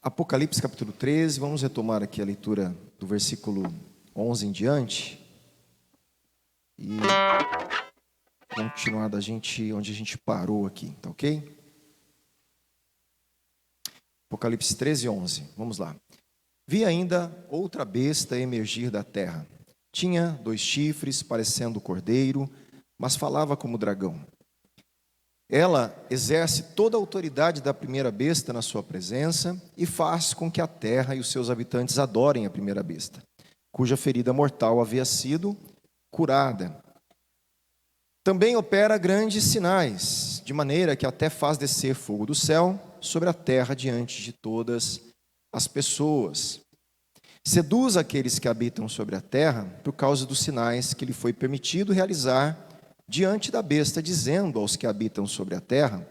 Apocalipse capítulo 13, vamos retomar aqui a leitura do versículo 11 em diante e continuar onde a gente parou aqui, tá ok? Apocalipse 13, 11, vamos lá. Vi ainda outra besta emergir da terra. Tinha 2 chifres, parecendo cordeiro, mas falava como dragão. Ela exerce toda a autoridade da primeira besta na sua presença e faz com que a terra e os seus habitantes adorem a primeira besta, cuja ferida mortal havia sido curada. Também opera grandes sinais, de maneira que até faz descer fogo do céu sobre a terra diante de todas as pessoas. Seduz aqueles que habitam sobre a terra por causa dos sinais que lhe foi permitido realizar diante da besta, dizendo aos que habitam sobre a terra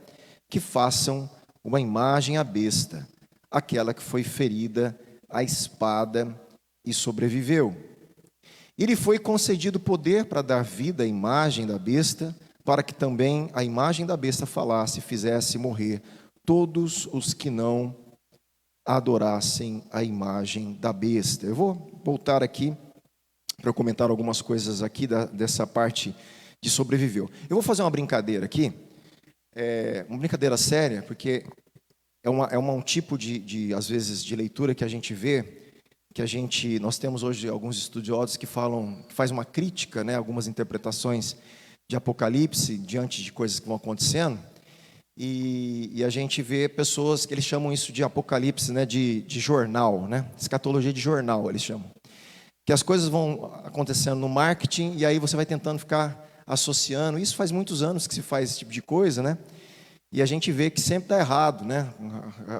que façam uma imagem à besta, aquela que foi ferida à espada e sobreviveu. E lhe foi concedido poder para dar vida à imagem da besta, para que também a imagem da besta falasse e fizesse morrer todos os que não adorassem a imagem da besta. Eu vou voltar aqui para comentar algumas coisas aqui dessa parte de sobreviveu. Eu vou fazer uma brincadeira aqui, uma brincadeira séria, porque é um tipo às vezes, de leitura que a gente vê, nós temos hoje alguns estudiosos que faz uma crítica, né, algumas interpretações de Apocalipse diante de coisas que vão acontecendo, e a gente vê pessoas que eles chamam isso de Apocalipse, né, de jornal, né, escatologia de jornal, eles chamam. Que as coisas vão acontecendo no marketing, e aí você vai tentando ficar associando. Isso faz muitos anos que se faz esse tipo de coisa, né? E a gente vê que sempre está errado, né?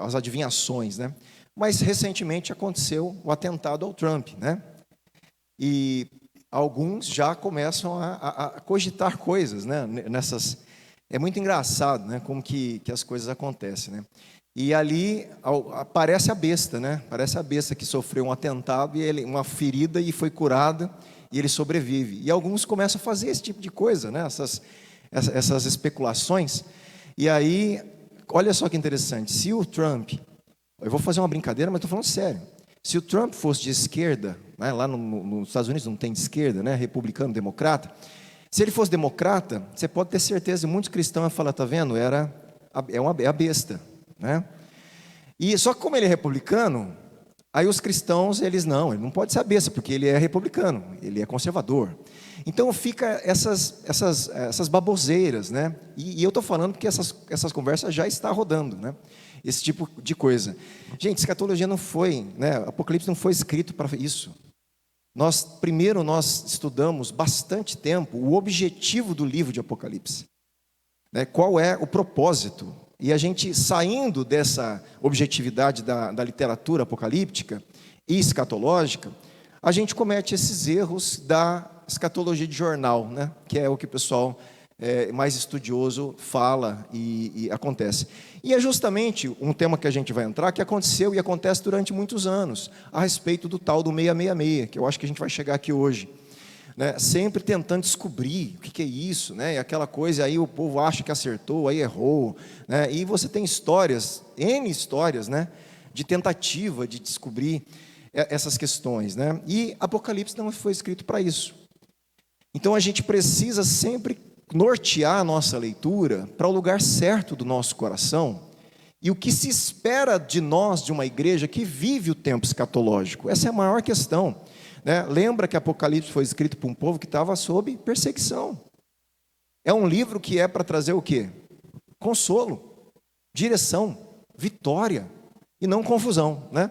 As adivinhações, né? Mas recentemente aconteceu o atentado ao Trump, né? E alguns já começam a cogitar coisas, né? É muito engraçado, né? Como que as coisas acontecem, né? E ali aparece a besta, né? Parece a besta que sofreu um atentado e uma ferida e foi curada e ele sobrevive. E alguns começam a fazer esse tipo de coisa, né? Essas especulações. E aí, olha só que interessante. Se o Trump, eu vou fazer uma brincadeira, mas estou falando sério. Se o Trump fosse de esquerda, né? Lá nos Estados Unidos não tem de esquerda, né? Republicano, democrata. Se ele fosse democrata, você pode ter certeza, muitos cristãos vão falar, tá vendo? É a besta, né? E só que como ele é republicano, aí os cristãos, ele não pode ser a besta, porque ele é republicano, ele é conservador. Então fica essas baboseiras, né? E eu estou falando porque essas conversas já estão rodando, né? Esse tipo de coisa. Gente, escatologia não foi, né? Apocalipse não foi escrito para isso. Primeiro nós estudamos bastante tempo o objetivo do livro de Apocalipse, né? Qual é o propósito? E a gente, saindo dessa objetividade da literatura apocalíptica e escatológica, a gente comete esses erros da escatologia de jornal, né? Que é o que o pessoal mais estudioso fala e acontece. E é justamente um tema que a gente vai entrar, que aconteceu e acontece durante muitos anos, a respeito do tal do 666, que eu acho que a gente vai chegar aqui hoje. Né, sempre tentando descobrir o que é isso, né, e aquela coisa, aí o povo acha que acertou, aí errou, né, e você tem N histórias, né, de tentativa de descobrir essas questões, né, e Apocalipse não foi escrito para isso. Então a gente precisa sempre nortear a nossa leitura para o lugar certo do nosso coração, e o que se espera de nós, de uma igreja que vive o tempo escatológico. Essa é a maior questão. Né? Lembra que Apocalipse foi escrito para um povo que estava sob perseguição. É um livro que é para trazer o quê? Consolo, direção, vitória e não confusão, né?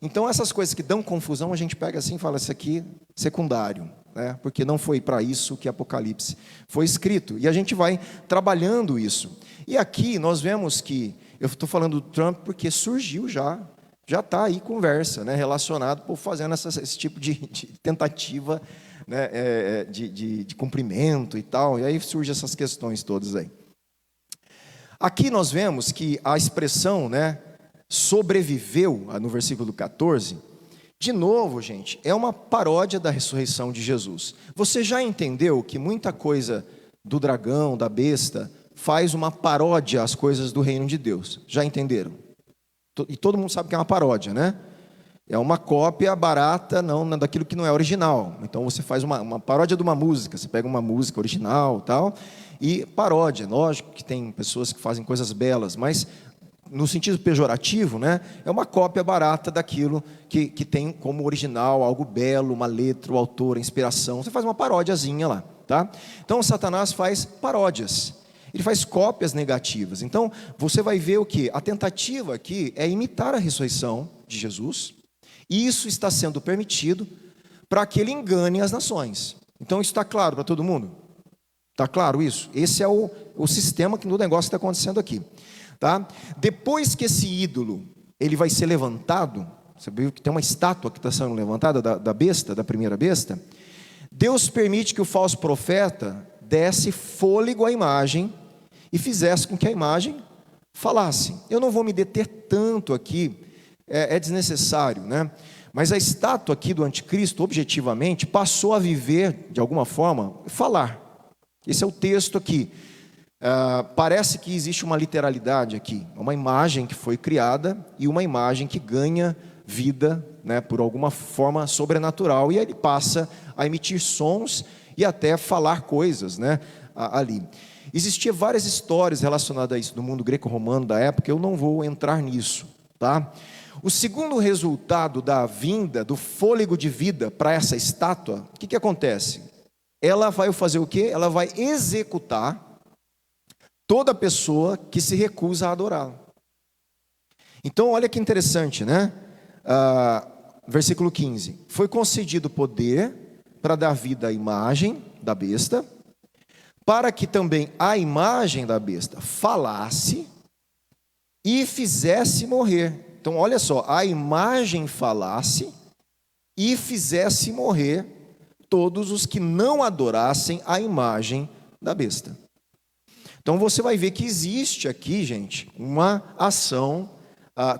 Então essas coisas que dão confusão a gente pega assim e fala, isso aqui secundário, né? Porque não foi para isso que Apocalipse foi escrito. E a gente vai trabalhando isso. E aqui nós vemos que, eu estou falando do Trump porque surgiu já está aí conversa, né, relacionado por fazendo esse tipo de tentativa, né, de cumprimento e tal, e aí surgem essas questões todas aí. Aqui nós vemos que a expressão, né, sobreviveu, no versículo 14, de novo, gente, é uma paródia da ressurreição de Jesus. Você já entendeu que muita coisa do dragão, da besta, faz uma paródia às coisas do reino de Deus? Já entenderam? E todo mundo sabe que é uma paródia, né? É uma cópia barata não daquilo que não é original. Então você faz uma paródia de uma música, você pega uma música original tal, e paródia. Lógico que tem pessoas que fazem coisas belas, mas no sentido pejorativo, né, é uma cópia barata daquilo que tem como original algo belo, uma letra, o autor, a inspiração. Você faz uma paródiazinha lá, tá? Então Satanás faz paródias. Ele faz cópias negativas. Então você vai ver o que? A tentativa aqui é imitar a ressurreição de Jesus. E isso está sendo permitido para que ele engane as nações. Então isso está claro para todo mundo? Está claro isso? Esse é o sistema do negócio que está acontecendo aqui. Tá? Depois que esse ídolo ele vai ser levantado, você viu que tem uma estátua que está sendo levantada da besta, da primeira besta. Deus permite que o falso profeta desse fôlego à imagem e fizesse com que a imagem falasse. Eu não vou me deter tanto aqui, é desnecessário, né? Mas a estátua aqui do anticristo, objetivamente, passou a viver, de alguma forma, falar. Esse é o texto aqui. Parece que existe uma literalidade aqui, uma imagem que foi criada e uma imagem que ganha vida, né, por alguma forma sobrenatural, e aí ele passa a emitir sons e até falar coisas, né, ali. Existiam várias histórias relacionadas a isso no mundo greco-romano da época, eu não vou entrar nisso, tá? O segundo resultado da vinda, do fôlego de vida para essa estátua, o que acontece? Ela vai fazer o quê? Ela vai executar toda pessoa que se recusa a adorá-la. Então, olha que interessante, né? Versículo 15. Foi concedido poder para dar vida à imagem da besta, para que também a imagem da besta falasse e fizesse morrer. Então, olha só, a imagem falasse e fizesse morrer todos os que não adorassem a imagem da besta. Então, você vai ver que existe aqui, gente, uma ação,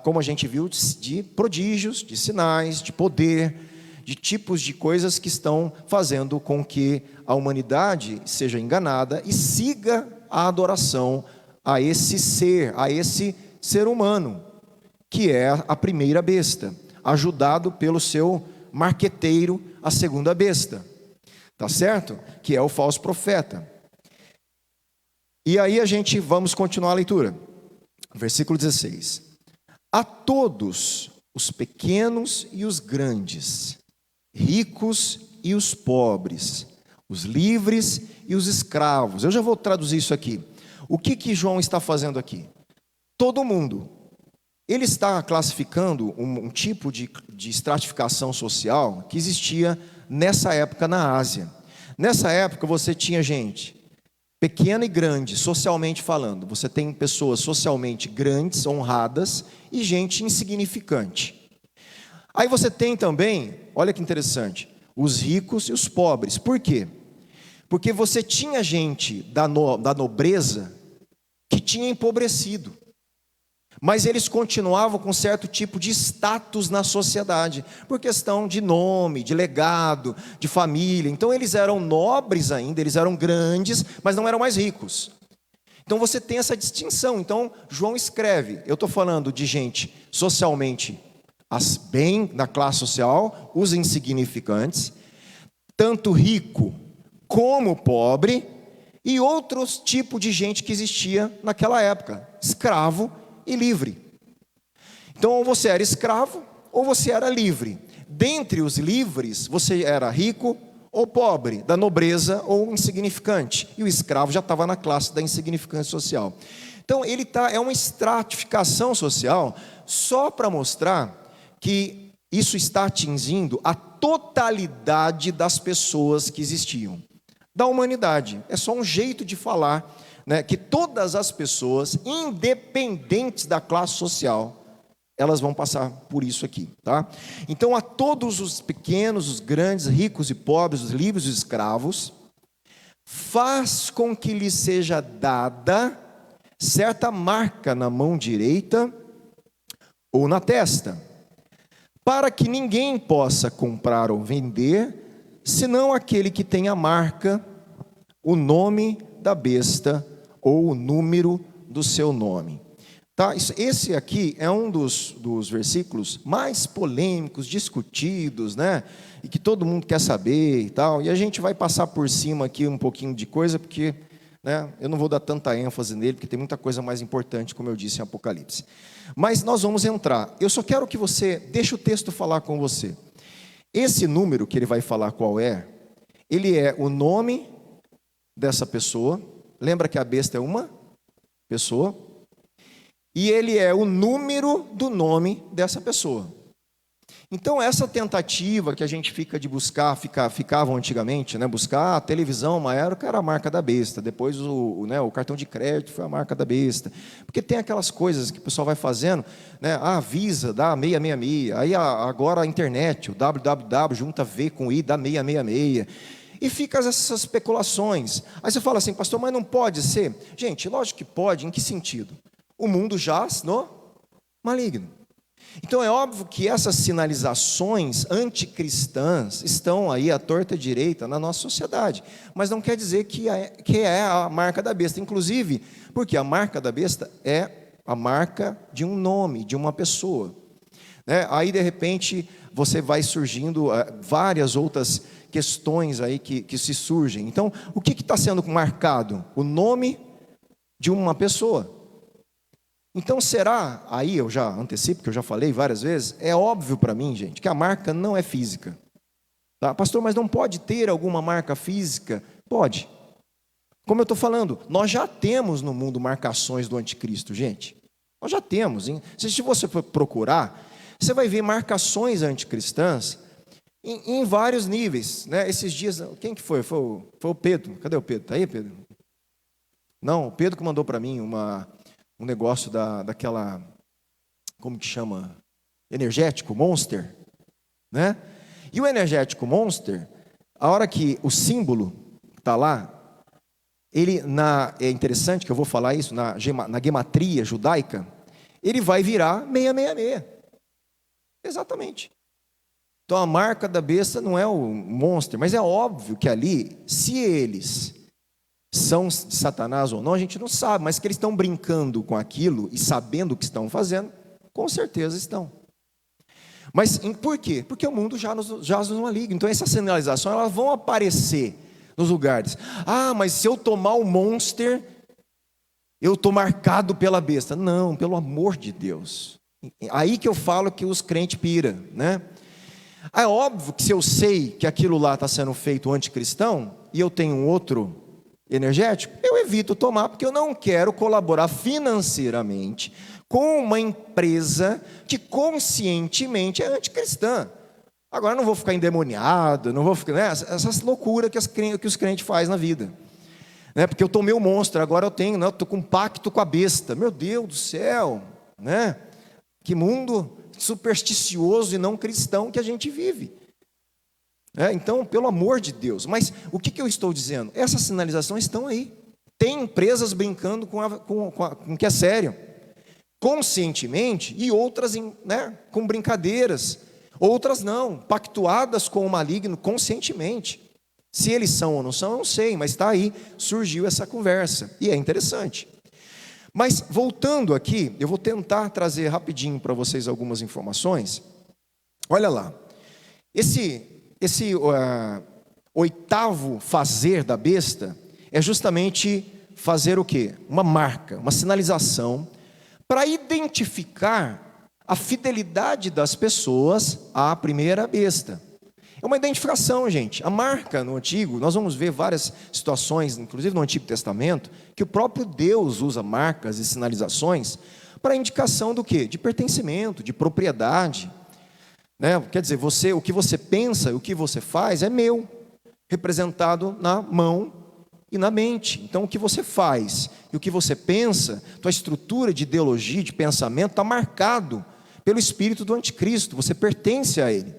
como a gente viu, de prodígios, de sinais, de poder, de tipos de coisas que estão fazendo com que a humanidade seja enganada e siga a adoração a esse ser humano, que é a primeira besta, ajudado pelo seu marqueteiro, a segunda besta, tá certo? Que é o falso profeta. E aí vamos continuar a leitura, versículo 16. A todos os pequenos e os grandes, ricos e os pobres, os livres e os escravos. Eu já vou traduzir isso aqui. O que João está fazendo aqui? Todo mundo. Ele está classificando um tipo de estratificação social que existia nessa época na Ásia. Nessa época você tinha gente pequena e grande, socialmente falando. Você tem pessoas socialmente grandes, honradas, e gente insignificante. Aí você tem também, olha que interessante, os ricos e os pobres. Por quê? Porque você tinha gente da nobreza que tinha empobrecido, mas eles continuavam com certo tipo de status na sociedade, por questão de nome, de legado, de família. Então eles eram nobres ainda, eles eram grandes, mas não eram mais ricos. Então você tem essa distinção. Então João escreve, eu estou falando de gente socialmente bem na classe social, os insignificantes, tanto rico como pobre, e outros tipos de gente que existia naquela época, escravo e livre. Então, ou você era escravo, ou você era livre. Dentre os livres, você era rico ou pobre, da nobreza ou insignificante. E o escravo já estava na classe da insignificância social. Então, é uma estratificação social só para mostrar que isso está atingindo a totalidade das pessoas que existiam, da humanidade. É só um jeito de falar, né, que todas as pessoas, independentes da classe social, elas vão passar por isso aqui, tá? Então, a todos os pequenos, os grandes, ricos e pobres, os livres e os escravos, faz com que lhes seja dada certa marca na mão direita ou na testa, para que ninguém possa comprar ou vender, senão aquele que tem a marca, o nome da besta ou o número do seu nome. Tá? Esse aqui é um dos versículos mais polêmicos, discutidos, né? E que todo mundo quer saber e tal. E a gente vai passar por cima aqui um pouquinho de coisa, porque, né, eu não vou dar tanta ênfase nele, porque tem muita coisa mais importante, como eu disse em Apocalipse. Mas nós vamos entrar. Eu só quero que você deixe o texto falar com você. Esse número que ele vai falar qual é, ele é o nome dessa pessoa. Lembra que a besta é uma pessoa? E ele é o número do nome dessa pessoa. Então, essa tentativa que a gente fica de buscar, ficavam antigamente, né, buscar a televisão, uma época era a marca da besta, depois o cartão de crédito foi a marca da besta, porque tem aquelas coisas que o pessoal vai fazendo, né, a Visa dá 666, aí agora a internet, o www junta V com I dá 666, e fica essas especulações. Aí você fala assim, pastor, mas não pode ser? Gente, lógico que pode, em que sentido? O mundo jaz no maligno. Então é óbvio que essas sinalizações anticristãs estão aí à torta e à direita na nossa sociedade, mas não quer dizer que é a marca da besta, inclusive porque a marca da besta é a marca de um nome, de uma pessoa, né? Aí de repente você vai surgindo várias outras questões aí que se surgem. Então o que está sendo marcado? O nome de uma pessoa. Então será, aí eu já antecipo, que eu já falei várias vezes, é óbvio para mim, gente, que a marca não é física. Tá? Pastor, mas não pode ter alguma marca física? Pode. Como eu estou falando, nós já temos no mundo marcações do anticristo, gente. Nós já temos. Hein? Se você for procurar, você vai ver marcações anticristãs em vários níveis. Né? Esses dias, quem que foi? Foi o Pedro. Cadê o Pedro? Está aí, Pedro? Não, o Pedro que mandou para mim um negócio daquela, como que chama? Energético, Monster, né? E o energético Monster, a hora que o símbolo está lá, é interessante que eu vou falar isso, na gematria judaica, ele vai virar 666. Exatamente. Então a marca da besta não é o Monster, mas é óbvio que ali, se eles são de Satanás ou não, a gente não sabe, mas que eles estão brincando com aquilo e sabendo o que estão fazendo, com certeza estão. Mas por quê? Porque o mundo já nos maligno. Então essas sinalizações elas vão aparecer nos lugares. Ah, mas se eu tomar o Monster, eu estou marcado pela besta. Não, pelo amor de Deus. Aí que eu falo que os crentes piram, né? É óbvio que se eu sei que aquilo lá está sendo feito anticristão, e eu tenho um outro energético, eu evito tomar, porque eu não quero colaborar financeiramente com uma empresa que conscientemente é anticristã. Agora não vou ficar endemoniado, não vou ficar, né, essas loucuras que os crentes fazem na vida, né, porque eu tomei o monstro, agora eu estou com um pacto com a besta. Meu Deus do céu, né, que mundo supersticioso e não cristão que a gente vive. Então, pelo amor de Deus, mas o que eu estou dizendo? Essas sinalizações estão aí. Tem empresas brincando com o que é sério, conscientemente, e outras com brincadeiras, outras não, pactuadas com o maligno conscientemente. Se eles são ou não são, eu não sei, mas está aí, surgiu essa conversa, e é interessante. Mas, voltando aqui, eu vou tentar trazer rapidinho para vocês algumas informações. Olha lá, esse oitavo fazer da besta é justamente fazer o quê? Uma marca, uma sinalização para identificar a fidelidade das pessoas à primeira besta. É uma identificação, gente. A marca no Antigo, nós vamos ver várias situações, inclusive no Antigo Testamento, que o próprio Deus usa marcas e sinalizações para indicação do quê? De pertencimento, de propriedade. Quer dizer, o que você pensa, o que você faz é meu, representado na mão e na mente. Então o que você faz e o que você pensa, tua estrutura de ideologia, de pensamento, está marcado pelo espírito do anticristo, você pertence a ele.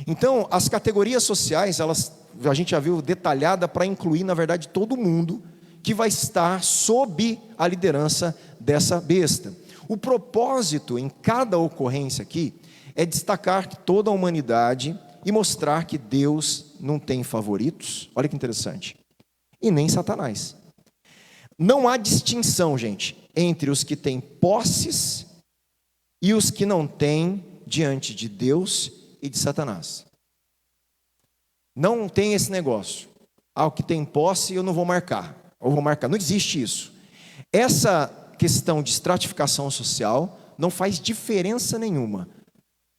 Então as categorias sociais, a gente já viu detalhada para incluir, na verdade, todo mundo que vai estar sob a liderança dessa besta. O propósito em cada ocorrência aqui é destacar que toda a humanidade e mostrar que Deus não tem favoritos. Olha que interessante. E nem Satanás. Não há distinção, gente. entre os que têm posses e os que não têm diante de Deus e de Satanás. Não tem esse negócio. O que tem posse eu não vou marcar. Ou vou marcar. Não existe isso. Essa questão de estratificação social não faz diferença nenhuma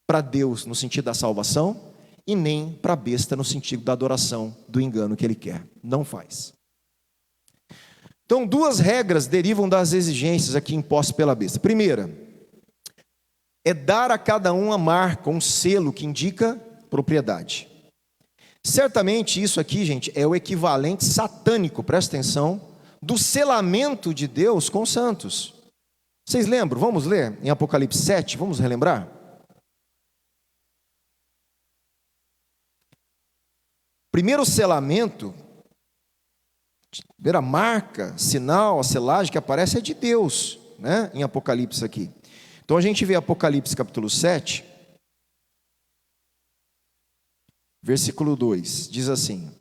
para Deus no sentido da salvação e nem para a besta no sentido da adoração, do engano que ele quer. Não faz. Então, duas regras derivam das exigências aqui impostas pela besta. Primeira, é dar a cada um a marca, um selo que indica propriedade. Certamente isso aqui, gente, é o equivalente satânico, presta atenção, do selamento de Deus com os santos. Vocês lembram? Vamos ler em Apocalipse 7, vamos relembrar? Primeiro selamento, primeira marca, sinal, a selagem que aparece é de Deus, né? Em Apocalipse aqui. Então a gente vê Apocalipse capítulo 7, versículo 2, diz assim: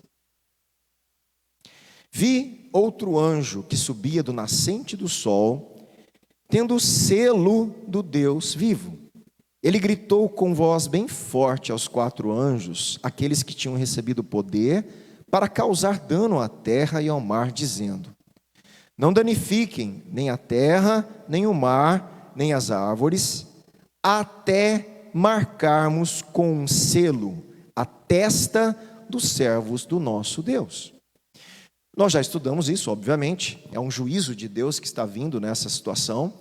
Vi outro anjo que subia do nascente do sol, tendo o selo do Deus vivo. Ele gritou com voz bem forte aos 4 anjos, aqueles que tinham recebido poder para causar dano à terra e ao mar, dizendo: Não danifiquem nem a terra, nem o mar, nem as árvores, até marcarmos com um selo a testa dos servos do nosso Deus. Nós já estudamos isso, obviamente, é um juízo de Deus que está vindo nessa situação,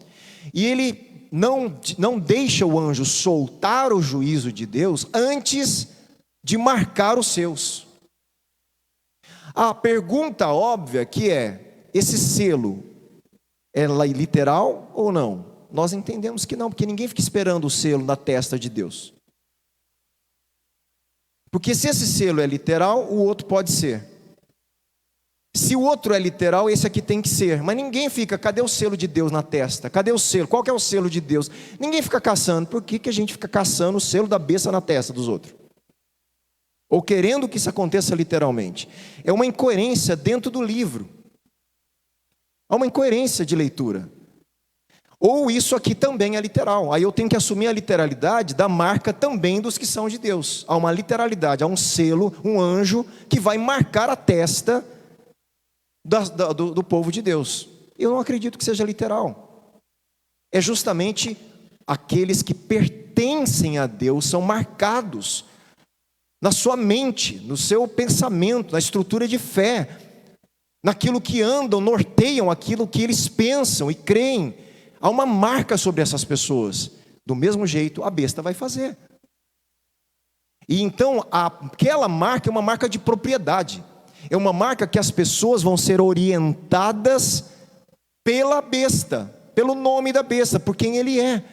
e ele não deixa o anjo soltar o juízo de Deus antes de marcar os seus. A pergunta óbvia que é: esse selo é literal ou não? Nós entendemos que não, porque ninguém fica esperando o selo na testa de Deus. Porque se esse selo é literal, o outro pode ser. Se o outro é literal, esse aqui tem que ser. Mas ninguém fica: cadê o selo de Deus na testa? Cadê o selo? Qual que é o selo de Deus? Ninguém fica caçando. Por que a gente fica caçando o selo da besta na testa dos outros? Ou querendo que isso aconteça literalmente. É uma incoerência dentro do livro. Há uma incoerência de leitura. Ou isso aqui também é literal. Aí eu tenho que assumir a literalidade da marca também dos que são de Deus. Há uma literalidade, há um selo, um anjo que vai marcar a testa do povo de Deus. Eu não acredito que seja literal. É justamente aqueles que pertencem a Deus são marcados na sua mente, no seu pensamento, na estrutura de fé, naquilo que andam, norteiam aquilo que eles pensam e creem. Há uma marca sobre essas pessoas. Do mesmo jeito a besta vai fazer. E então aquela marca é uma marca de propriedade. É uma marca que as pessoas vão ser orientadas pela besta, pelo nome da besta, por quem ele é.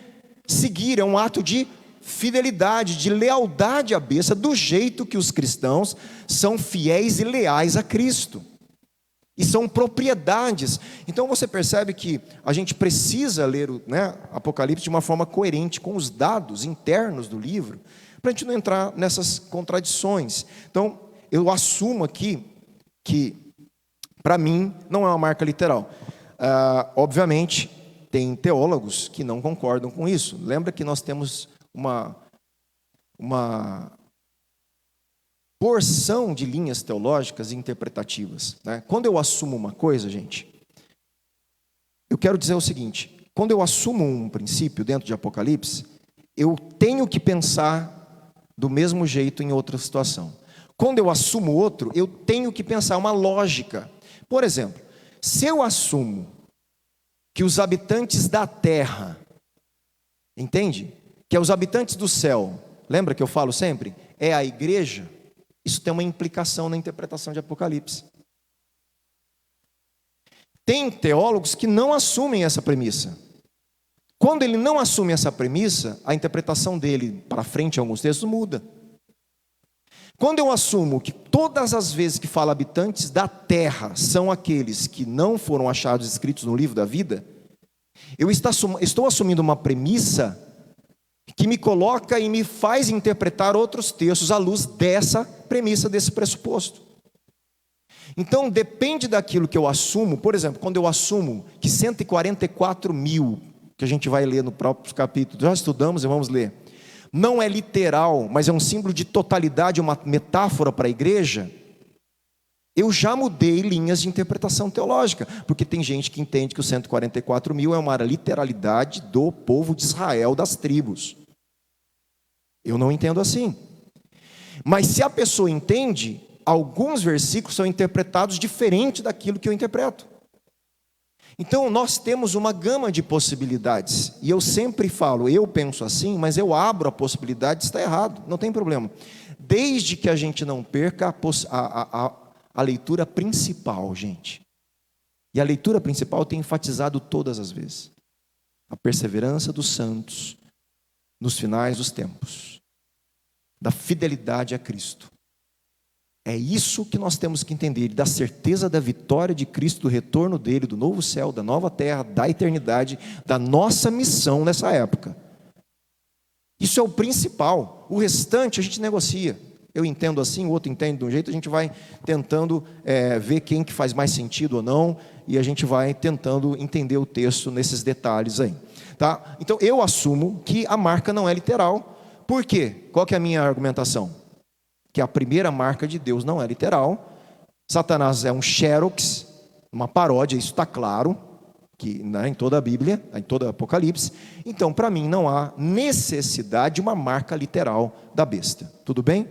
Seguir é um ato de fidelidade, de lealdade à besta, do jeito que os cristãos são fiéis e leais a Cristo. E são propriedades. Então você percebe que a gente precisa ler o Apocalipse de uma forma coerente com os dados internos do livro, para a gente não entrar nessas contradições. Então eu assumo aqui que, para mim, não é uma marca literal. Obviamente, tem teólogos que não concordam com isso. Lembra que nós temos uma porção de linhas teológicas e interpretativas, né? Quando eu assumo uma coisa, gente, eu quero dizer o seguinte: quando eu assumo um princípio dentro de Apocalipse, eu tenho que pensar do mesmo jeito em outra situação. Quando eu assumo outro, eu tenho que pensar uma lógica. Por exemplo, se eu assumo que os habitantes da terra, entende? Que é os habitantes do céu, lembra que eu falo sempre? É a igreja. Isso tem uma implicação na interpretação de Apocalipse. Tem teólogos que não assumem essa premissa. Quando ele não assume essa premissa, a interpretação dele para frente em alguns textos muda. Quando eu assumo que todas as vezes que fala habitantes da terra são aqueles que não foram achados escritos no livro da vida, eu estou assumindo uma premissa que me coloca e me faz interpretar outros textos à luz dessa premissa, desse pressuposto. Então depende daquilo que eu assumo. Por exemplo, quando eu assumo que 144 mil, que a gente vai ler no próprio capítulo, já estudamos e vamos ler, não é literal, mas é um símbolo de totalidade, uma metáfora para a igreja, eu já mudei linhas de interpretação teológica, porque tem gente que entende que os 144 mil é uma literalidade do povo de Israel, das tribos. Eu não entendo assim. Mas se a pessoa entende, alguns versículos são interpretados diferente daquilo que eu interpreto. Então nós temos uma gama de possibilidades, e eu sempre falo, eu penso assim, mas eu abro a possibilidade de estar errado, não tem problema, desde que a gente não perca a leitura principal, gente. E a leitura principal eu tenho enfatizado todas as vezes: a perseverança dos santos nos finais dos tempos, da fidelidade a Cristo. É isso que nós temos que entender, da certeza da vitória de Cristo, do retorno dele, do novo céu, da nova terra, da eternidade, da nossa missão nessa época. Isso é o principal. O restante a gente negocia. Eu entendo assim, o outro entende de um jeito, a gente vai tentando ver quem que faz mais sentido ou não, e a gente vai tentando entender o texto nesses detalhes aí. Tá? Então eu assumo que a marca não é literal. Por quê? Qual que é a minha argumentação? Que a primeira marca de Deus não é literal. Satanás é um xerox, uma paródia, isso está claro, que, né, em toda a Bíblia, em todo o Apocalipse. Então, para mim, não há necessidade de uma marca literal da besta. Tudo bem?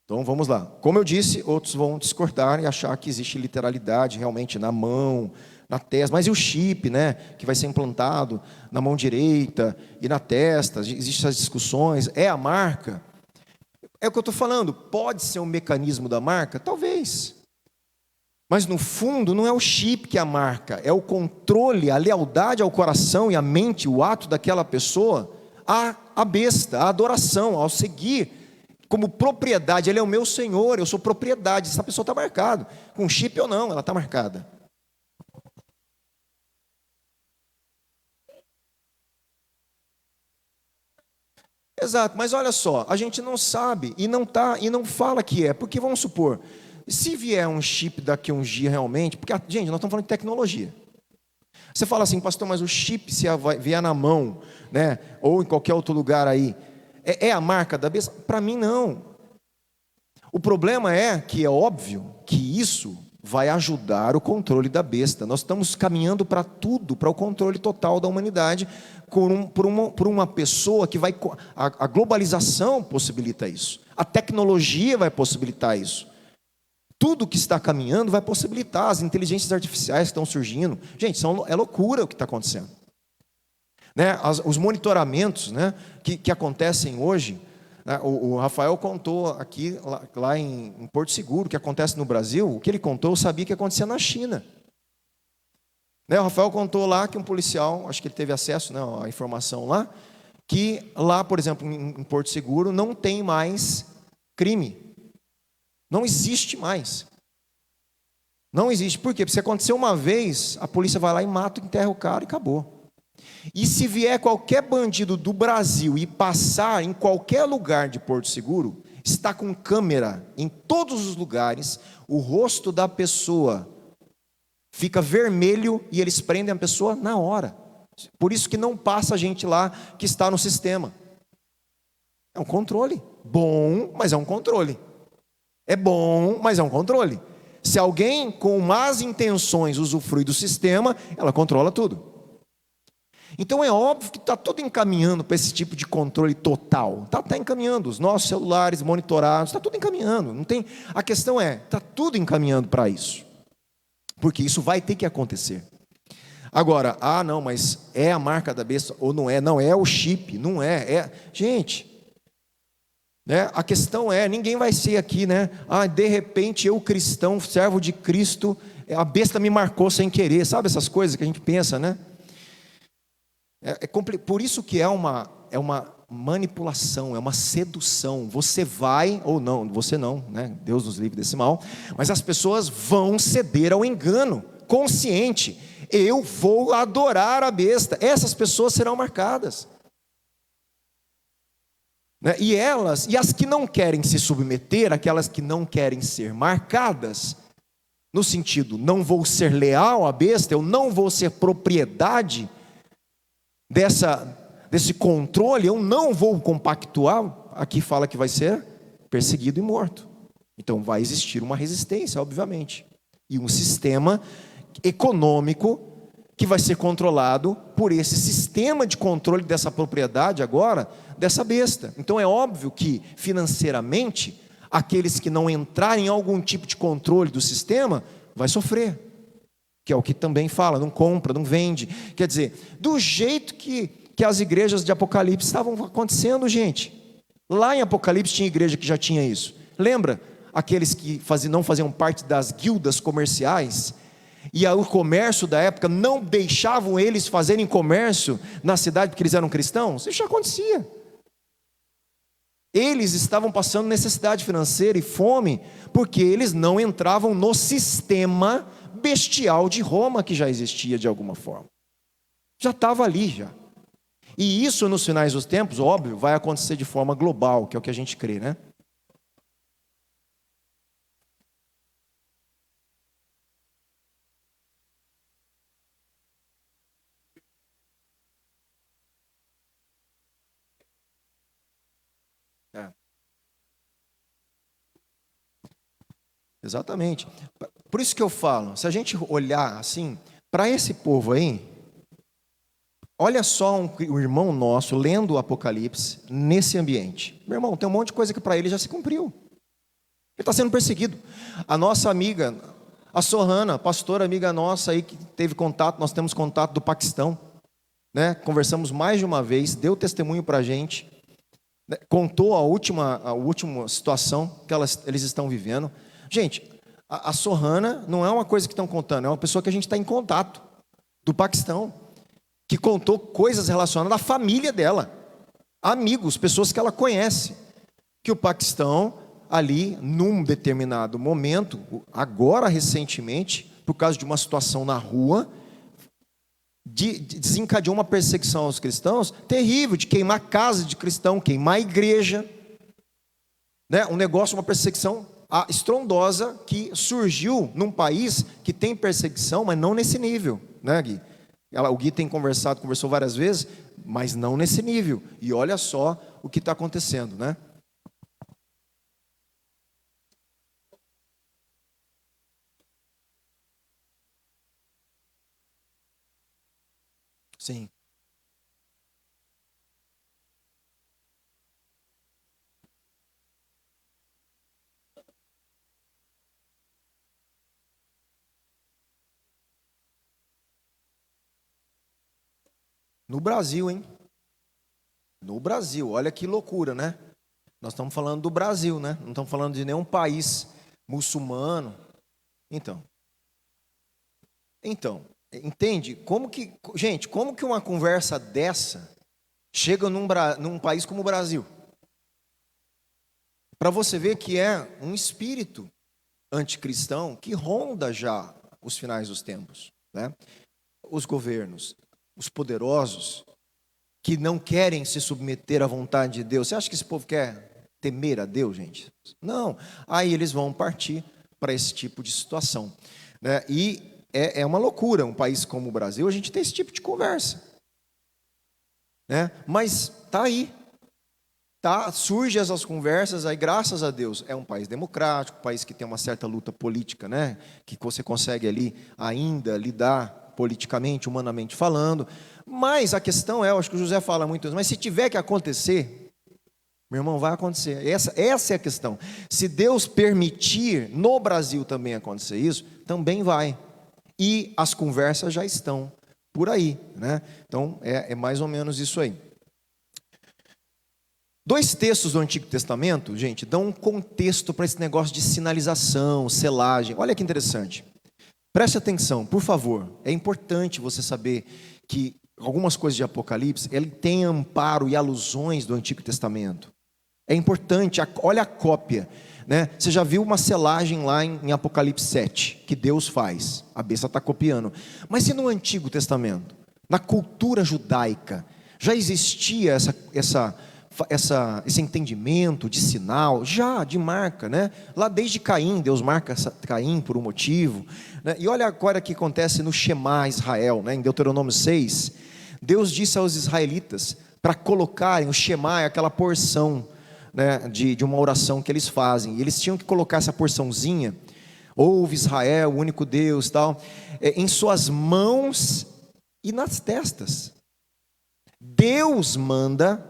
Então, vamos lá. Como eu disse, outros vão discordar e achar que existe literalidade realmente na mão, na testa. Mas e o chip, né, que vai ser implantado na mão direita e na testa? Existem essas discussões. É a marca? É o que eu estou falando, pode ser um mecanismo da marca? Talvez. Mas no fundo não é o chip que é a marca, é o controle, a lealdade ao coração e à mente, o ato daquela pessoa, à besta, à adoração, ao seguir como propriedade. Ele é o meu Senhor, eu sou propriedade, essa pessoa está marcada, com chip ou não, ela está marcada. Exato, mas olha só, a gente não sabe e não fala que é, porque vamos supor, se vier um chip daqui a uns dias realmente, porque, gente, nós estamos falando de tecnologia. Você fala assim, pastor, mas o chip se vier na mão, né, ou em qualquer outro lugar aí, é a marca da besta? Para mim não. O problema é que é óbvio que isso vai ajudar o controle da besta. Nós estamos caminhando para tudo, para o controle total da humanidade, por uma pessoa que vai... A globalização possibilita isso. A tecnologia vai possibilitar isso. Tudo que está caminhando vai possibilitar. As inteligências artificiais que estão surgindo. Gente, é loucura o que está acontecendo. Né? Os monitoramentos, né, que acontecem hoje... O Rafael contou aqui, lá em Porto Seguro, o que acontece no Brasil. O que ele contou, eu sabia que acontecia na China. O Rafael contou lá que um policial, acho que ele teve acesso, né, à informação lá, que lá, por exemplo, em Porto Seguro, não tem mais crime. Não existe mais. Não existe. Por quê? Porque se acontecer uma vez, a polícia vai lá e mata, enterra o cara e acabou. E se vier qualquer bandido do Brasil e passar em qualquer lugar de Porto Seguro, está com câmera em todos os lugares, o rosto da pessoa fica vermelho e eles prendem a pessoa na hora. Por isso que não passa gente lá que está no sistema. É um controle. Bom, mas é um controle. É bom, mas é um controle. Se alguém com más intenções usufrui do sistema, ela controla tudo. Então é óbvio que está tudo encaminhando para esse tipo de controle total. Está encaminhando, os nossos celulares monitorados, está tudo encaminhando. Não tem, a questão é, está tudo encaminhando para isso. Porque isso vai ter que acontecer. Agora, não, mas é a marca da besta ou não é? Não, é o chip, não é. Gente, né, a questão é, ninguém vai ser aqui, né? De repente eu cristão, servo de Cristo, a besta me marcou sem querer. Sabe essas coisas que a gente pensa, né? Por isso que é uma manipulação, é uma sedução. Você vai, ou não, você não, né? Deus nos livre desse mal. Mas as pessoas vão ceder ao engano, consciente. Eu vou adorar a besta. Essas pessoas serão marcadas. né? E as que não querem se submeter, aquelas que não querem ser marcadas, no sentido, não vou ser leal à besta, eu não vou ser propriedade desse controle, eu não vou compactuar, aqui fala que vai ser perseguido e morto. Então vai existir uma resistência, obviamente, e um sistema econômico que vai ser controlado por esse sistema de controle dessa propriedade agora, dessa besta. Então é óbvio que financeiramente, aqueles que não entrarem em algum tipo de controle do sistema, vai sofrer, que é o que também fala, não compra, não vende, quer dizer, do jeito que as igrejas de Apocalipse estavam acontecendo, gente. Lá em Apocalipse tinha igreja que já tinha isso, lembra? Aqueles que não faziam parte das guildas comerciais, e o comércio da época não deixavam eles fazerem comércio na cidade porque eles eram cristãos, isso já acontecia. Eles estavam passando necessidade financeira e fome, porque eles não entravam no sistema bestial de Roma, que já existia de alguma forma, já estava ali já. E isso nos finais dos tempos, óbvio, vai acontecer de forma global, que é o que a gente crê, né? É. Exatamente. Por isso que eu falo, se a gente olhar assim, para esse povo aí, olha só um irmão nosso lendo o Apocalipse nesse ambiente. Meu irmão, tem um monte de coisa que para ele já se cumpriu. Ele está sendo perseguido. A nossa amiga, a Sohana, pastora amiga nossa aí que teve contato, nós temos contato do Paquistão, né? Conversamos mais de uma vez, deu testemunho para a gente, né? Contou a última situação que eles estão vivendo. Gente, a Sohana não é uma coisa que estão contando, é uma pessoa que a gente está em contato, do Paquistão, que contou coisas relacionadas à família dela, amigos, pessoas que ela conhece, que o Paquistão, ali, num determinado momento, agora recentemente, por causa de uma situação na rua, desencadeou uma perseguição aos cristãos terrível, de queimar casa de cristão, queimar igreja, né? Um negócio, uma perseguição estrondosa que surgiu num país que tem perseguição, mas não nesse nível, né, Gui? O Gui tem conversou várias vezes, mas não nesse nível. E olha só o que está acontecendo, né? Sim. No Brasil, hein? No Brasil, olha que loucura, né? Nós estamos falando do Brasil, né? Não estamos falando de nenhum país muçulmano. Então, entende? Gente, como que uma conversa dessa chega num país como o Brasil? Para você ver que é um espírito anticristão que ronda já os finais dos tempos, né? Os governos, os poderosos, que não querem se submeter à vontade de Deus. Você acha que esse povo quer temer a Deus, gente? Não. Aí eles vão partir para esse tipo de situação, né? E é uma loucura, um país como o Brasil, a gente tem esse tipo de conversa, né? Mas está aí. Surgem essas conversas, aí graças a Deus, é um país democrático, um país que tem uma certa luta política, né? Que você consegue ali ainda lidar politicamente, humanamente falando. Mas a questão é, eu acho que o José fala muito, mas se tiver que acontecer, meu irmão, vai acontecer. Essa é a questão. Se Deus permitir no Brasil também acontecer isso, também vai. E as conversas já estão por aí, né? Então, é mais ou menos isso aí. 2 textos do Antigo Testamento, gente, dão um contexto para esse negócio de sinalização, selagem. Olha que interessante. Preste atenção, por favor. É importante você saber que algumas coisas de Apocalipse, ele tem amparo e alusões do Antigo Testamento. É importante, olha a cópia, né? Você já viu uma selagem lá em Apocalipse 7, que Deus faz, a besta está copiando. Mas e no Antigo Testamento? Na cultura judaica, já existia essa esse entendimento de sinal, já de marca, né? Lá desde Caim, Deus marca Caim por um motivo, né? E olha agora o que acontece no Shema Israel, né? Em Deuteronômio 6, Deus disse aos israelitas para colocarem o Shema, aquela porção, né, de uma oração que eles fazem, e eles tinham que colocar essa porçãozinha, ouve Israel, o único Deus, tal, em suas mãos e nas testas. Deus manda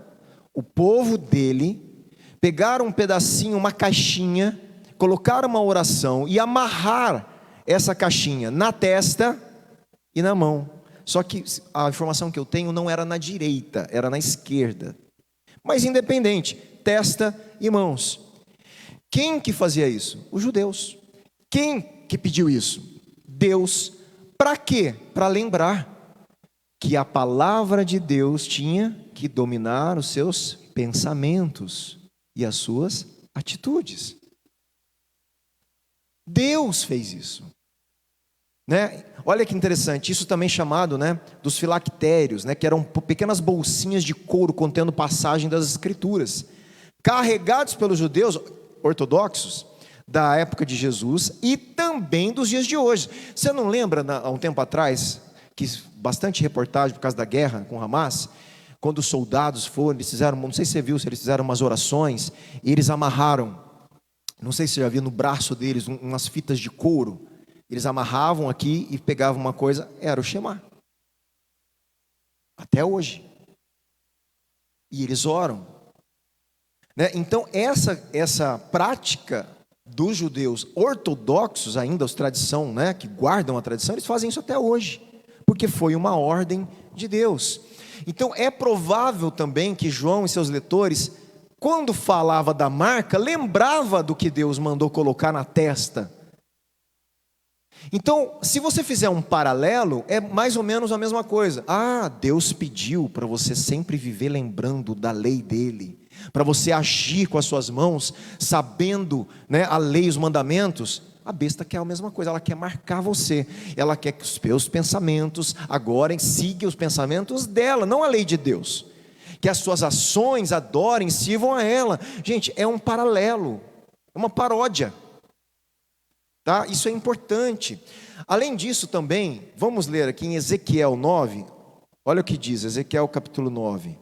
o povo dele pegar um pedacinho, uma caixinha, colocar uma oração e amarrar essa caixinha na testa e na mão. Só que a informação que eu tenho não era na direita, era na esquerda. Mas independente, testa e mãos. Quem que fazia isso? Os judeus. Quem que pediu isso? Deus. Para quê? Para lembrar que a palavra de Deus tinha que dominar os seus pensamentos e as suas atitudes. Deus fez isso, né? Olha que interessante, isso também chamado, né, dos filactérios, né, que eram pequenas bolsinhas de couro contendo passagem das escrituras, carregados pelos judeus ortodoxos da época de Jesus e também dos dias de hoje. Você não lembra, há um tempo atrás, que bastante reportagem por causa da guerra com Hamas, quando os soldados foram, eles fizeram, não sei se você viu, se eles fizeram umas orações, e eles amarraram, não sei se você já viu no braço deles, umas fitas de couro, eles amarravam aqui e pegavam uma coisa, era o Shema, até hoje, e eles oram, né? Então essa prática dos judeus ortodoxos ainda, os tradição, né, que guardam a tradição, eles fazem isso até hoje, porque foi uma ordem de Deus. Então é provável também que João e seus leitores, quando falava da marca, lembrava do que Deus mandou colocar na testa. Então, se você fizer um paralelo, é mais ou menos a mesma coisa. Deus pediu para você sempre viver lembrando da lei dele, para você agir com as suas mãos, sabendo, né, a lei e os mandamentos. A besta quer a mesma coisa, ela quer marcar você, ela quer que os seus pensamentos agora sigam os pensamentos dela, não a lei de Deus, que as suas ações adorem, sirvam a ela. Gente, é um paralelo, é uma paródia, tá? Isso é importante. Além disso também, vamos ler aqui em Ezequiel 9, olha o que diz, Ezequiel capítulo 9.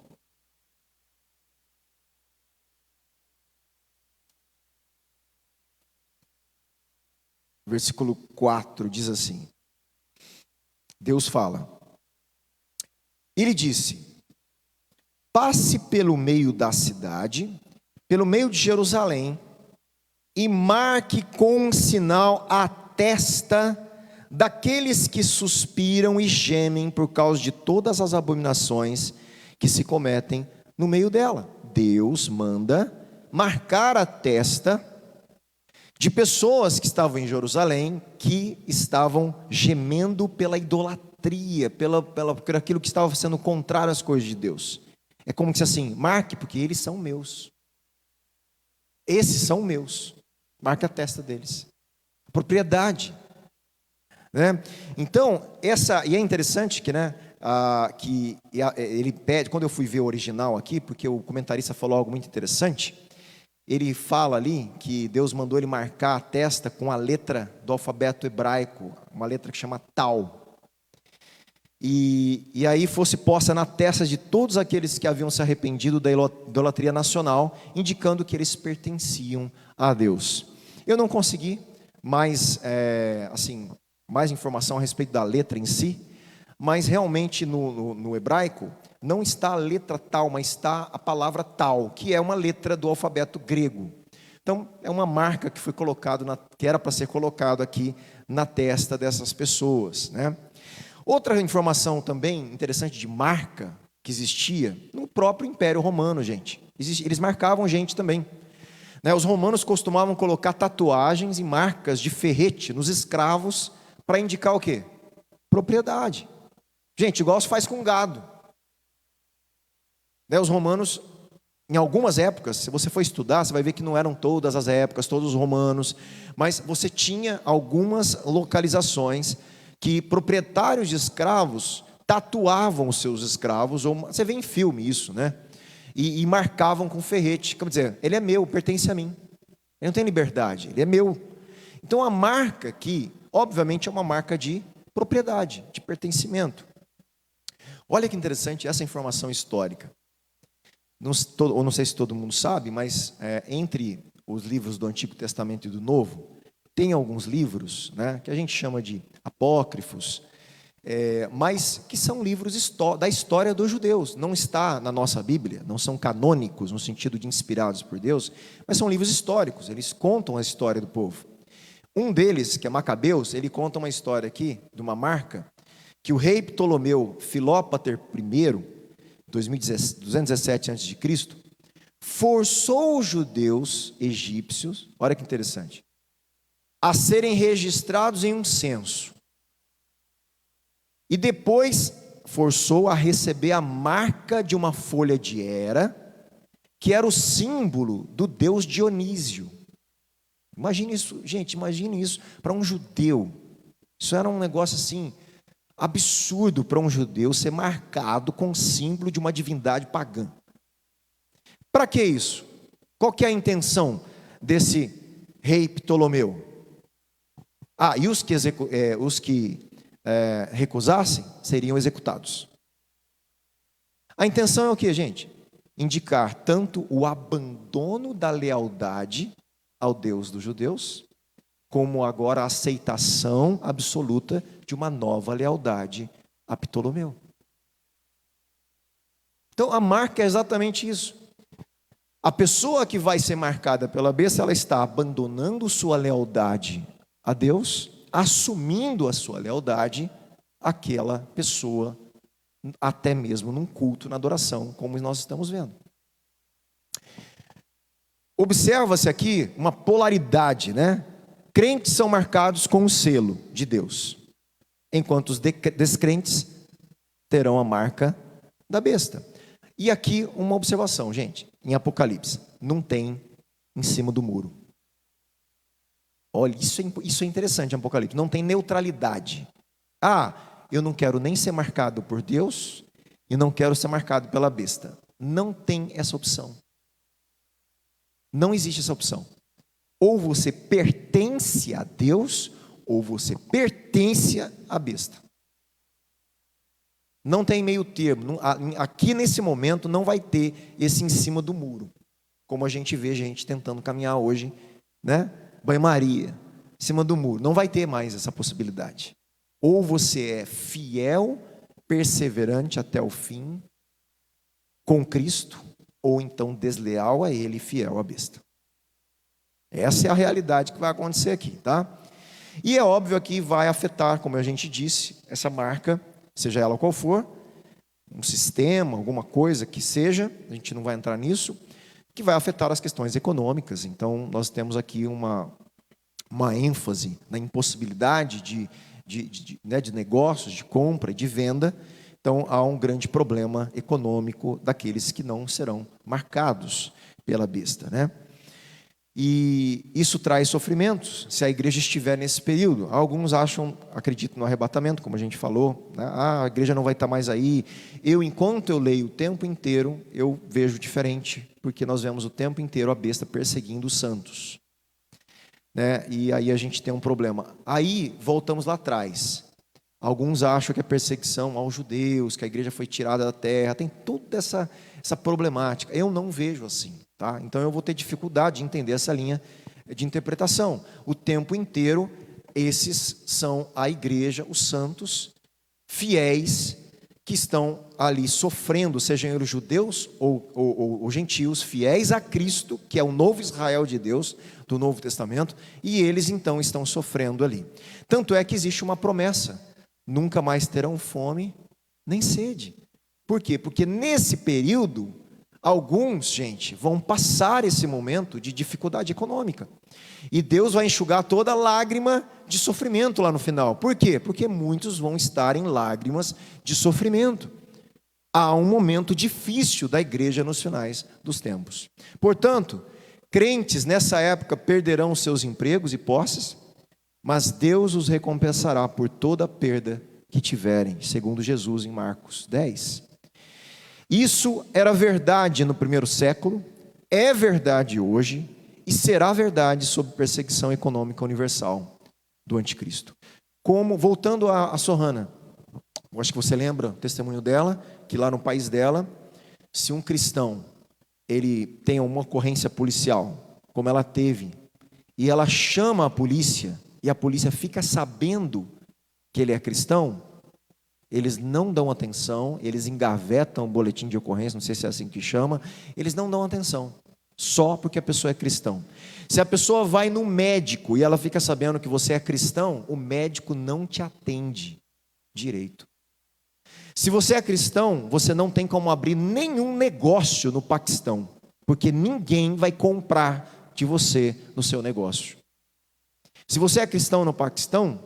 Versículo 4 diz assim, Deus fala, ele disse, passe pelo meio da cidade, pelo meio de Jerusalém, e marque com um sinal a testa daqueles que suspiram e gemem por causa de todas as abominações que se cometem no meio dela. Deus manda marcar a testa de pessoas que estavam em Jerusalém, que estavam gemendo pela idolatria, por aquilo que estava sendo contrário às coisas de Deus. É como que assim, marque, porque eles são meus. Esses são meus. Marque a testa deles. Propriedade. Né? Então, e é interessante que, né, ele pede, quando eu fui ver o original aqui, porque o comentarista falou algo muito interessante, ele fala ali que Deus mandou ele marcar a testa com a letra do alfabeto hebraico, uma letra que chama Tal. E aí fosse posta na testa de todos aqueles que haviam se arrependido da idolatria nacional, indicando que eles pertenciam a Deus. Eu não consegui mais informação a respeito da letra em si, mas realmente no hebraico não está a letra tal, mas está a palavra tal, que é uma letra do alfabeto grego. Então é uma marca que foi colocado, que era para ser colocado aqui na testa dessas pessoas, né? Outra informação também interessante de marca que existia no próprio Império Romano, gente. Eles marcavam gente também, né? Os romanos costumavam colocar tatuagens e marcas de ferrete nos escravos para indicar o quê? Propriedade. Gente, igual se faz com gado. Né, os romanos, em algumas épocas, se você for estudar, você vai ver que não eram todas as épocas, todos os romanos, mas você tinha algumas localizações que proprietários de escravos tatuavam os seus escravos, ou você vê em filme isso, né? e marcavam com ferrete. Quer dizer, ele é meu, pertence a mim. Ele não tem liberdade, ele é meu. Então a marca aqui, obviamente, é uma marca de propriedade, de pertencimento. Olha que interessante essa informação histórica. Não sei se todo mundo sabe, mas entre os livros do Antigo Testamento e do Novo, tem alguns livros, né, que a gente chama de apócrifos, mas que são livros da história dos judeus. Não está na nossa Bíblia, não são canônicos no sentido de inspirados por Deus, mas são livros históricos, eles contam a história do povo. Um deles, que é Macabeus, ele conta uma história aqui, de uma marca, que o rei Ptolomeu Filópater I, 217 a.C., forçou os judeus egípcios, olha que interessante, a serem registrados em um censo. E depois forçou a receber a marca de uma folha de Hera, que era o símbolo do deus Dionísio. Imagine isso, gente, imagine isso para um judeu. Isso era um negócio assim, absurdo para um judeu ser marcado com o símbolo de uma divindade pagã. Para que isso? Qual que é a intenção desse rei Ptolomeu? E os que recusassem seriam executados. A intenção é o que, gente? Indicar tanto o abandono da lealdade ao Deus dos judeus, como agora a aceitação absoluta de uma nova lealdade a Ptolomeu. Então a marca é exatamente isso. A pessoa que vai ser marcada pela besta, ela está abandonando sua lealdade a Deus, assumindo a sua lealdade àquela pessoa, até mesmo num culto, na adoração, como nós estamos vendo. Observa-se aqui uma polaridade, né? Crentes são marcados com o selo de Deus, enquanto os descrentes terão a marca da besta. E aqui uma observação, gente, em Apocalipse, não tem em cima do muro. Olha, isso é interessante em Apocalipse, não tem neutralidade. Eu não quero nem ser marcado por Deus e não quero ser marcado pela besta. Não tem essa opção. Não existe essa opção. Ou você pertence a Deus, ou você pertence à besta. Não tem meio termo. Aqui nesse momento não vai ter esse em cima do muro, como a gente vê gente tentando caminhar hoje, né? Banho-maria, em cima do muro. Não vai ter mais essa possibilidade. Ou você é fiel, perseverante até o fim, com Cristo, ou então desleal a Ele, fiel à besta. Essa é a realidade que vai acontecer aqui, tá? E é óbvio que vai afetar, como a gente disse, essa marca, seja ela qual for, um sistema, alguma coisa que seja, a gente não vai entrar nisso, que vai afetar as questões econômicas. Então, nós temos aqui uma ênfase na impossibilidade de negócios, de compra e de venda. Então, há um grande problema econômico daqueles que não serão marcados pela besta, né? E isso traz sofrimentos, se a igreja estiver nesse período. Alguns acreditam no arrebatamento, como a gente falou, né? A igreja não vai estar mais aí. Enquanto eu leio o tempo inteiro, eu vejo diferente, porque nós vemos o tempo inteiro a besta perseguindo os santos, né? E aí a gente tem um problema. Aí, voltamos lá atrás. Alguns acham que é perseguição aos judeus, que a igreja foi tirada da terra, tem toda essa problemática. Eu não vejo assim, tá? Então eu vou ter dificuldade de entender essa linha de interpretação. O tempo inteiro, esses são a igreja, os santos, fiéis, que estão ali sofrendo, sejam eles judeus ou gentios, fiéis a Cristo, que é o novo Israel de Deus, do Novo Testamento, e eles então estão sofrendo ali. Tanto é que existe uma promessa: nunca mais terão fome nem sede. Por quê? Porque nesse período, alguns, gente, vão passar esse momento de dificuldade econômica. E Deus vai enxugar toda lágrima de sofrimento lá no final. Por quê? Porque muitos vão estar em lágrimas de sofrimento. Há um momento difícil da igreja nos finais dos tempos. Portanto, crentes nessa época perderão seus empregos e posses, mas Deus os recompensará por toda a perda que tiverem, segundo Jesus em Marcos 10. Isso era verdade no primeiro século, é verdade hoje e será verdade sob perseguição econômica universal do anticristo. Como, voltando a Sorrana, eu acho que você lembra o testemunho dela, que lá no país dela, se um cristão ele tem uma ocorrência policial, como ela teve, e ela chama a polícia, e a polícia fica sabendo que ele é cristão, eles não dão atenção, eles engavetam o boletim de ocorrência, não sei se é assim que chama, eles não dão atenção, só porque a pessoa é cristão. Se a pessoa vai no médico e ela fica sabendo que você é cristão, o médico não te atende direito. Se você é cristão, você não tem como abrir nenhum negócio no Paquistão, porque ninguém vai comprar de você no seu negócio. Se você é cristão no Paquistão,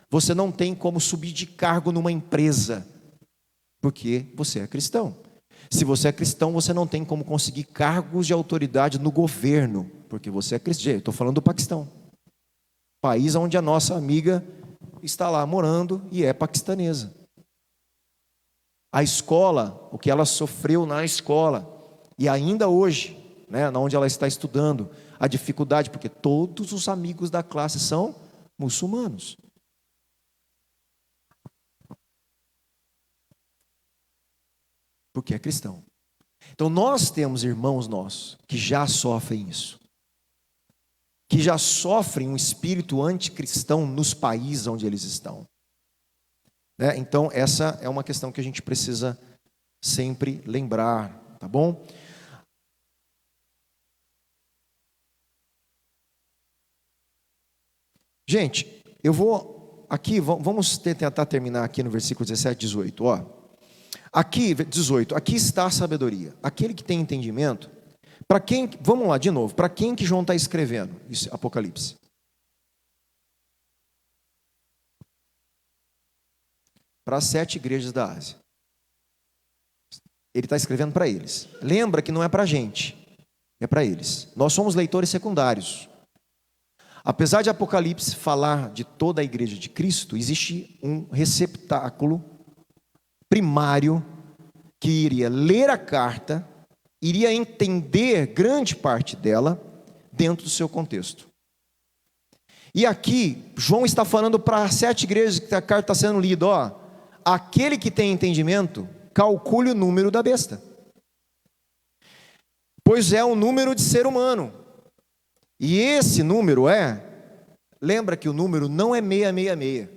você não tem como subir de cargo numa empresa, porque você é cristão. Se você é cristão, você não tem como conseguir cargos de autoridade no governo, porque você é cristão. Eu estou falando do Paquistão, país onde a nossa amiga está lá morando e é paquistanesa. A escola, o que ela sofreu na escola, e ainda hoje, né, onde ela está estudando, a dificuldade, porque todos os amigos da classe são muçulmanos. Porque é cristão. Então nós temos irmãos nossos que já sofrem isso, que já sofrem um espírito anticristão nos países onde eles estão. Né? Então essa é uma questão que a gente precisa sempre lembrar, tá bom? Gente, eu vou aqui, vamos tentar terminar aqui no versículo 17, 18, ó. Aqui, 18, aqui está a sabedoria. Aquele que tem entendimento, para quem, vamos lá de novo, para quem que João está escrevendo isso, Apocalipse? Para as 7 igrejas da Ásia. Ele está escrevendo para eles. Lembra que não é para a gente, é para eles. Nós somos leitores secundários. Apesar de Apocalipse falar de toda a igreja de Cristo, existe um receptáculo primário que iria ler a carta, iria entender grande parte dela dentro do seu contexto. E aqui, João está falando para as 7 igrejas que a carta está sendo lida, ó, aquele que tem entendimento, calcule o número da besta, pois é o número de ser humano, e esse número lembra que o número não é 666,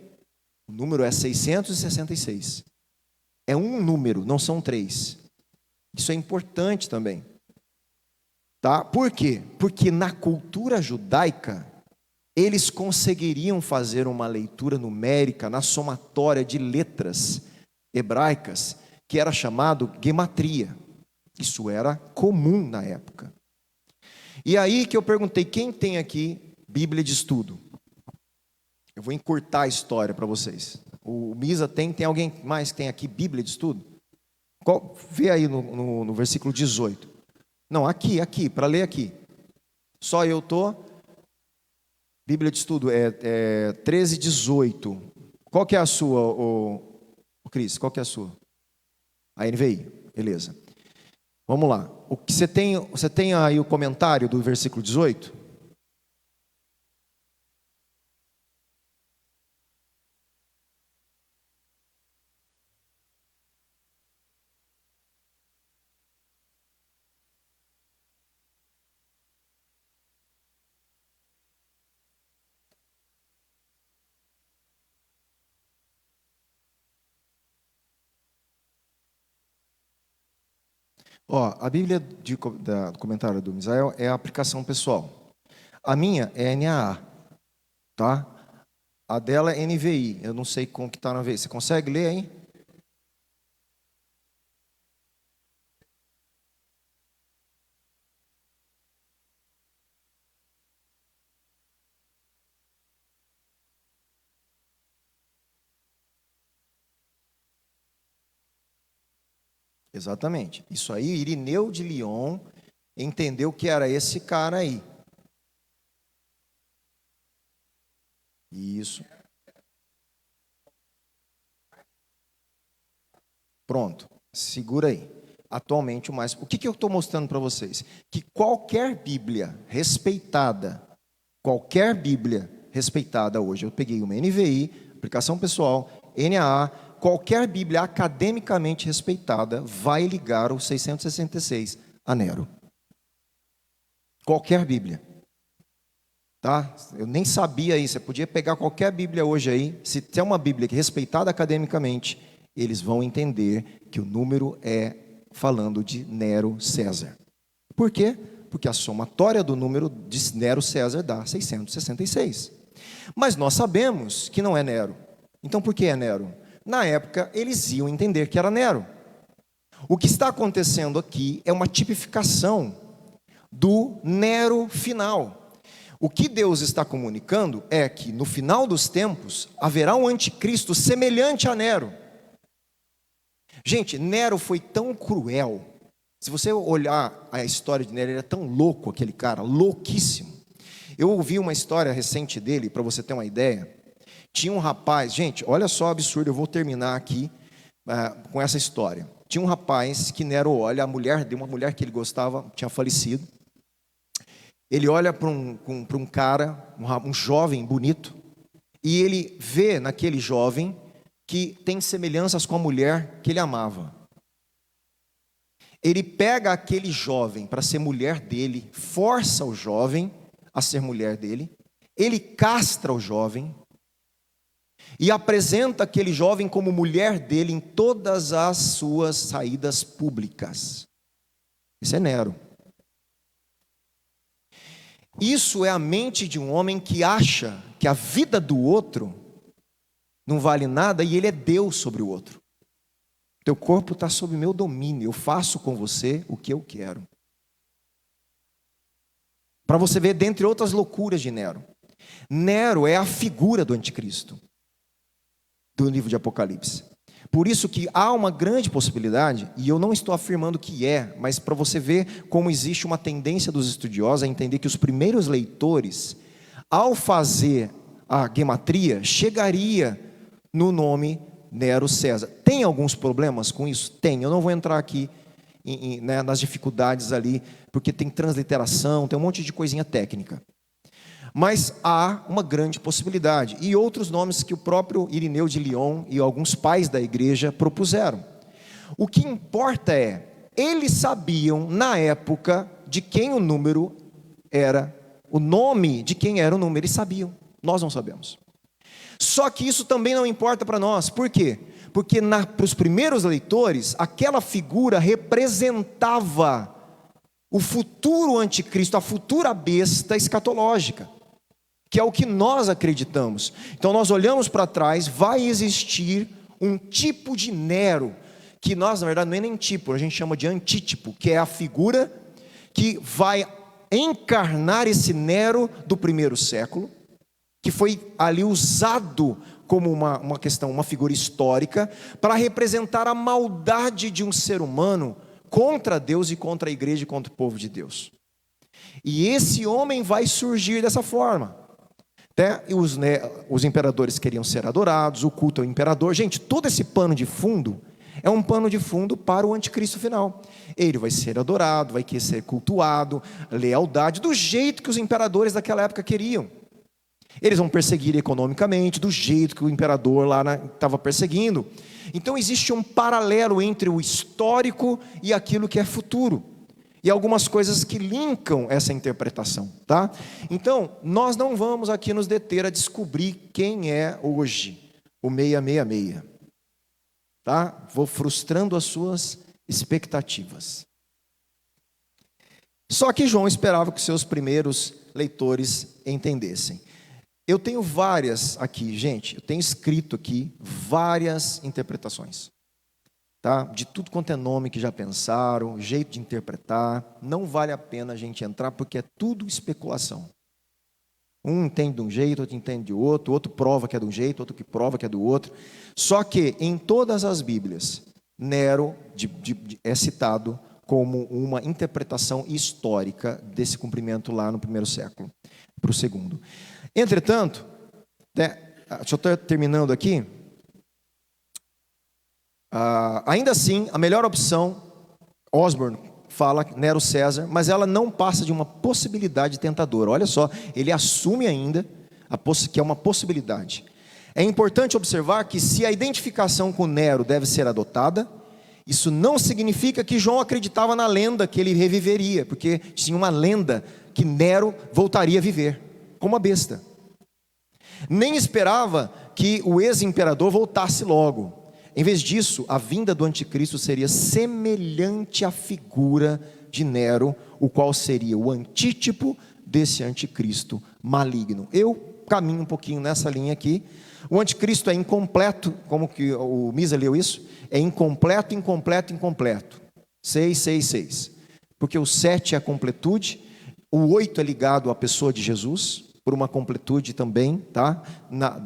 o número é 666, é um número, não são 3, isso é importante também, tá? Por quê? Porque na cultura judaica, eles conseguiriam fazer uma leitura numérica na somatória de letras hebraicas, que era chamado gematria. Isso era comum na época. E aí que eu perguntei, quem tem aqui Bíblia de estudo? Eu vou encurtar a história para vocês. O Misa tem alguém mais que tem aqui Bíblia de estudo? Vê aí no versículo 18. Não, aqui, para ler aqui. Só eu estou... Bíblia de estudo é 13, 18. Qual que é a sua, o Cris? Qual que é a sua? A NVI, beleza. Vamos lá. O que você tem aí o comentário do versículo 18? Ó, a Bíblia do comentário do Misael é a aplicação pessoal. A minha é NAA, tá? A dela é NVI. Eu não sei como que está na NVI. Você consegue ler aí? Exatamente. Isso aí, Irineu de Lyon entendeu que era esse cara aí. Isso. Pronto. Segura aí. atualmente o mais... O que eu estou mostrando para vocês? Que qualquer Bíblia respeitada hoje, eu peguei uma NVI, aplicação pessoal, NAA, qualquer Bíblia academicamente respeitada vai ligar o 666 a Nero. Qualquer Bíblia. Tá? Eu nem sabia isso. Você podia pegar qualquer Bíblia hoje aí, se tem uma Bíblia que é respeitada academicamente, eles vão entender que o número é falando de Nero César. Por quê? Porque a somatória do número de Nero César dá 666. Mas nós sabemos que não é Nero. Então por que é Nero? Na época eles iam entender que era Nero. O que está acontecendo aqui é uma tipificação do Nero final. O que Deus está comunicando é que no final dos tempos haverá um anticristo semelhante a Nero. Gente, Nero foi tão cruel. Se você olhar a história de Nero, ele era tão louco, aquele cara, louquíssimo. Eu ouvi uma história recente dele, para você ter uma ideia. Tinha um rapaz, gente, olha só o absurdo, eu vou terminar aqui com essa história. Tinha um rapaz que Nero olha, a mulher de uma mulher que ele gostava, tinha falecido. Ele olha para um cara, um jovem bonito, e ele vê naquele jovem que tem semelhanças com a mulher que ele amava. Ele pega aquele jovem para ser mulher dele, força o jovem a ser mulher dele, ele castra o jovem e apresenta aquele jovem como mulher dele em todas as suas saídas públicas. Isso é Nero. Isso é a mente de um homem que acha que a vida do outro não vale nada e ele é Deus sobre o outro. Teu corpo está sob meu domínio, eu faço com você o que eu quero. Para você ver, dentre outras loucuras de Nero. Nero é a figura do anticristo, do livro de Apocalipse. Por isso que há uma grande possibilidade, e eu não estou afirmando que é, mas para você ver como existe uma tendência dos estudiosos a entender que os primeiros leitores, ao fazer a gematria, chegaria no nome Nero César. Tem alguns problemas com isso? Tem. Eu não vou entrar aqui nas dificuldades ali, porque tem transliteração, tem um monte de coisinha técnica. Mas há uma grande possibilidade. E outros nomes que o próprio Irineu de Lyon e alguns pais da igreja propuseram. O que importa é, eles sabiam na época de quem o número era, o nome de quem era o número, eles sabiam. Nós não sabemos. Só que isso também não importa para nós. Por quê? Porque para os primeiros leitores, aquela figura representava o futuro anticristo, a futura besta escatológica, que é o que nós acreditamos. Então nós olhamos para trás, vai existir um tipo de Nero, que nós na verdade não é nem tipo, a gente chama de antítipo, que é a figura que vai encarnar esse Nero do primeiro século, que foi ali usado como uma questão, uma figura histórica, para representar a maldade de um ser humano contra Deus e contra a igreja e contra o povo de Deus. E esse homem vai surgir dessa forma. Os imperadores queriam ser adorados, o culto ao imperador. Gente, todo esse pano de fundo é um pano de fundo para o anticristo final. Ele vai ser adorado, vai querer ser cultuado, lealdade, do jeito que os imperadores daquela época queriam. Eles vão perseguir economicamente, do jeito que o imperador lá estava perseguindo. Então existe um paralelo entre o histórico e aquilo que é futuro. E algumas coisas que linkam essa interpretação, tá? Então, nós não vamos aqui nos deter a descobrir quem é hoje o 666, tá? Vou frustrando as suas expectativas. Só que João esperava que os seus primeiros leitores entendessem. Eu tenho várias aqui, gente, eu tenho escrito aqui várias interpretações. Tá? De tudo quanto é nome que já pensaram, jeito de interpretar, não vale a pena a gente entrar, porque é tudo especulação. Um entende de um jeito, outro entende de outro, outro prova que é de um jeito, outro que prova que é do outro. Só que em todas as Bíblias, Nero é citado como uma interpretação histórica desse cumprimento lá no primeiro século, para o segundo. Entretanto, deixa eu estar terminando aqui. Ainda assim, a melhor opção, Osborne fala Nero César, mas ela não passa de uma possibilidade tentadora. Olha só, ele assume ainda que é uma possibilidade. É importante observar que se a identificação com Nero deve ser adotada, isso não significa que João acreditava na lenda que ele reviveria, porque tinha uma lenda que Nero voltaria a viver, como a besta. Nem esperava que o ex-imperador voltasse logo. Em vez disso, a vinda do anticristo seria semelhante à figura de Nero, o qual seria o antítipo desse anticristo maligno. Eu caminho um pouquinho nessa linha aqui. O anticristo é incompleto, como que o Misa leu isso? É incompleto, incompleto, incompleto. 6, 6, 6. Porque o 7 é a completude, o 8 é ligado à pessoa de Jesus, por uma completude também, tá?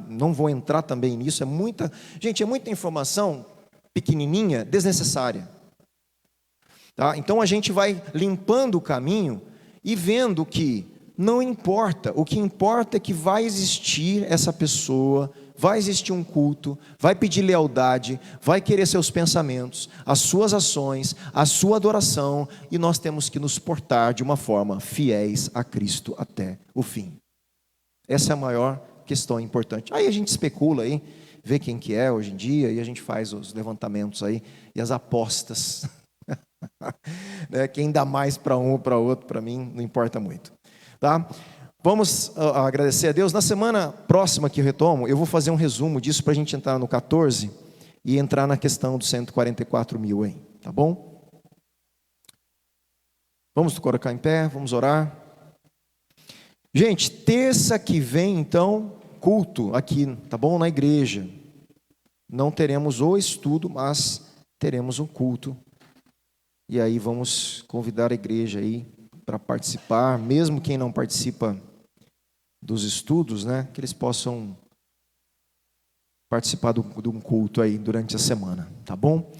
Não vou entrar também nisso, é muita informação pequenininha, desnecessária. Tá? Então a gente vai limpando o caminho e vendo que não importa, o que importa é que vai existir essa pessoa, vai existir um culto, vai pedir lealdade, vai querer seus pensamentos, as suas ações, a sua adoração, e nós temos que nos portar de uma forma fiéis a Cristo até o fim. Essa é a maior questão importante. Aí a gente especula aí, vê quem que é hoje em dia, e a gente faz os levantamentos aí, e as apostas. Quem dá mais para um ou para outro, para mim, não importa muito. Tá? Vamos agradecer a Deus. Na semana próxima que eu retomo, eu vou fazer um resumo disso para a gente entrar no 14 e entrar na questão dos 144 mil aí, tá bom? Vamos colocar em pé, vamos orar. Gente, terça que vem, então, culto aqui, tá bom? Na igreja. Não teremos o estudo, mas teremos um culto. E aí vamos convidar a igreja aí para participar, mesmo quem não participa dos estudos, né? Que eles possam participar de um culto aí durante a semana, tá bom?